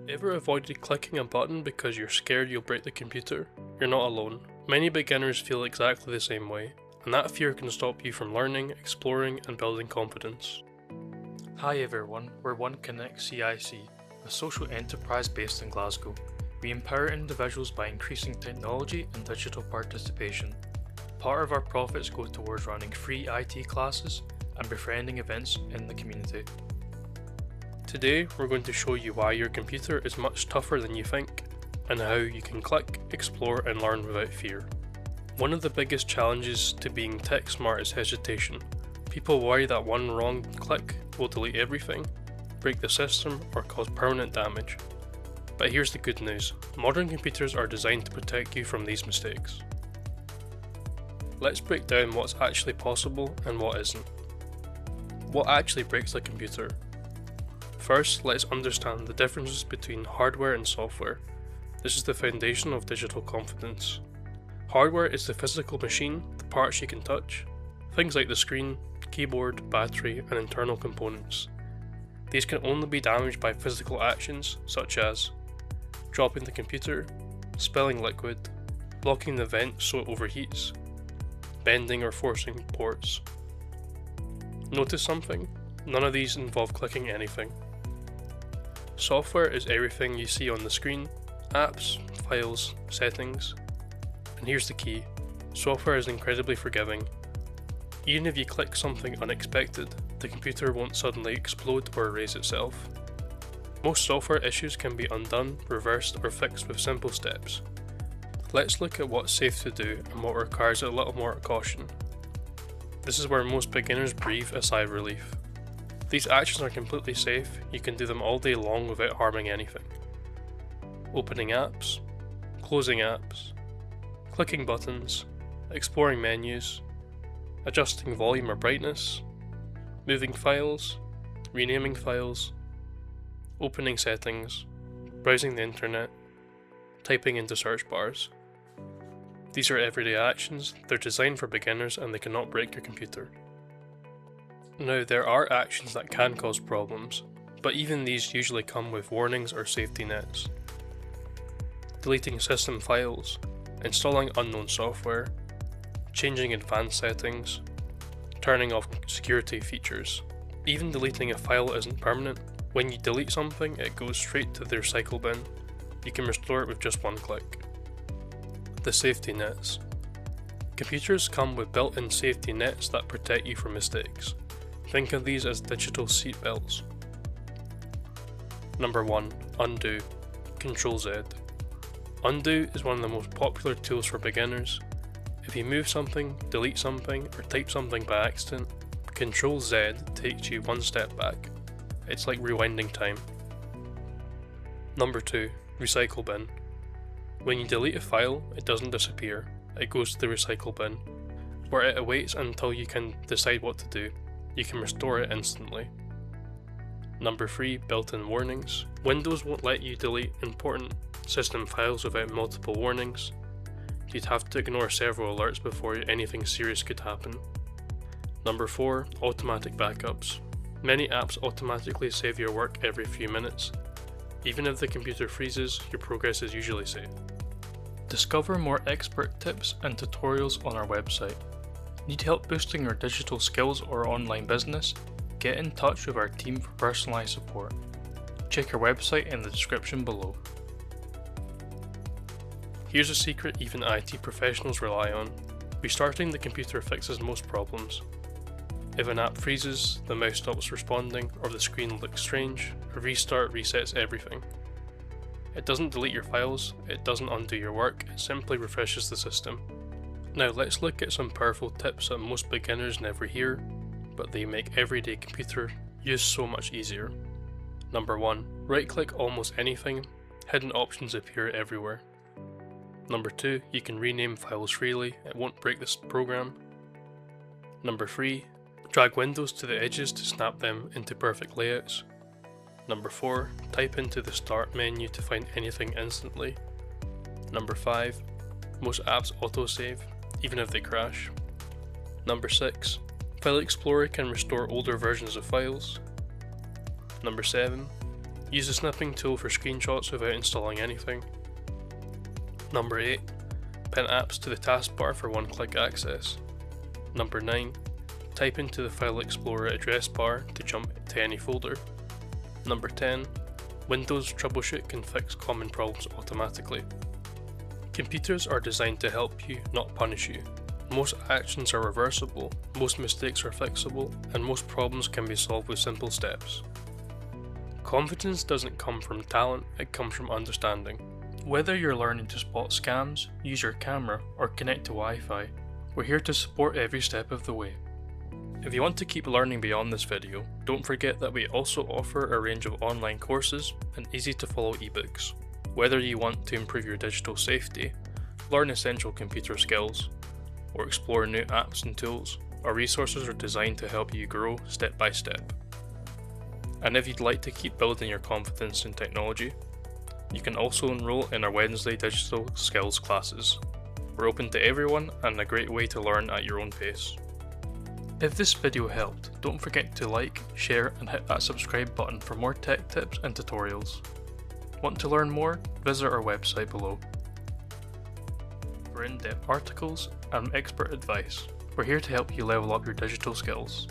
Ever avoided clicking a button because you're scared you'll break the computer? You're not alone. Many beginners feel exactly the same way, and that fear can stop you from learning, exploring, and building confidence. Hi everyone, we're One Connect CIC, a social enterprise based in Glasgow. We empower individuals by increasing technology and digital participation. Part of our profits go towards running free IT classes and befriending events in the community. Today, we're going to show you why your computer is much tougher than you think, and how you can click, explore, and learn without fear. One of the biggest challenges to being tech smart is hesitation. People worry that one wrong click will delete everything, break the system, or cause permanent damage. But here's the good news. Modern computers are designed to protect you from these mistakes. Let's break down what's actually possible and what isn't. What actually breaks a computer? First, let's understand the differences between hardware and software. This is the foundation of digital confidence. Hardware is the physical machine, the parts you can touch, things like the screen, keyboard, battery, and internal components. These can only be damaged by physical actions such as dropping the computer, spilling liquid, blocking the vent so it overheats, bending or forcing ports. Notice something? None of these involve clicking anything. Software is everything you see on the screen: apps, files, settings. And here's the key: software is incredibly forgiving. Even if you click something unexpected, the computer won't suddenly explode or erase itself. Most software issues can be undone, reversed, or fixed with simple steps. Let's look at what's safe to do and what requires a little more caution. This is where most beginners breathe a sigh of relief. These actions are completely safe, you can do them all day long without harming anything. Opening apps, closing apps, clicking buttons, exploring menus, adjusting volume or brightness, moving files, renaming files, opening settings, browsing the internet, typing into search bars. These are everyday actions, they're designed for beginners and they cannot break your computer. Now, there are actions that can cause problems, but even these usually come with warnings or safety nets. Deleting system files, installing unknown software, changing advanced settings, turning off security features. Even deleting a file isn't permanent. When you delete something, it goes straight to the recycle bin. You can restore it with just one click. The safety nets. Computers come with built-in safety nets that protect you from mistakes. Think of these as digital seatbelts. Number 1. Undo. Ctrl Z. Undo is one of the most popular tools for beginners. If you move something, delete something, or type something by accident, Ctrl Z takes you one step back. It's like rewinding time. Number 2. Recycle bin. When you delete a file, it doesn't disappear. It goes to the recycle bin, where it awaits until you can decide what to do. You can restore it instantly. Number 3. Built-in warnings. Windows won't let you delete important system files without multiple warnings. You'd have to ignore several alerts before anything serious could happen. Number 4. Automatic backups. Many apps automatically save your work every few minutes. Even if the computer freezes, your progress is usually safe. Discover more expert tips and tutorials on our website. Need help boosting your digital skills or online business? Get in touch with our team for personalised support. Check our website in the description below. Here's a secret even IT professionals rely on. Restarting the computer fixes most problems. If an app freezes, the mouse stops responding, or the screen looks strange, a restart resets everything. It doesn't delete your files, it doesn't undo your work, it simply refreshes the system. Now let's look at some powerful tips that most beginners never hear, but they make everyday computer use so much easier. Number 1. Right click almost anything, hidden options appear everywhere. Number 2. You can rename files freely, it won't break this program. Number 3. Drag windows to the edges to snap them into perfect layouts. Number 4. Type into the start menu to find anything instantly. Number 5. Most apps autosave, even if they crash. Number 6. File Explorer can restore older versions of files. Number 7. Use the snipping tool for screenshots without installing anything. Number 8. Pin apps to the taskbar for one-click access. Number 9. Type into the File Explorer address bar to jump to any folder. Number 10. Windows Troubleshoot can fix common problems automatically. Computers are designed to help you, not punish you. Most actions are reversible, most mistakes are fixable, and most problems can be solved with simple steps. Confidence doesn't come from talent, it comes from understanding. Whether you're learning to spot scams, use your camera, or connect to Wi-Fi, we're here to support every step of the way. If you want to keep learning beyond this video, don't forget that we also offer a range of online courses and easy to follow ebooks. Whether you want to improve your digital safety, learn essential computer skills, or explore new apps and tools, our resources are designed to help you grow step by step. And if you'd like to keep building your confidence in technology, you can also enroll in our Wednesday digital skills classes. We're open to everyone and a great way to learn at your own pace. If this video helped, don't forget to like, share and hit that subscribe button for more tech tips and tutorials. Want to learn more? Visit our website below. For in-depth articles and expert advice, we're here to help you level up your digital skills.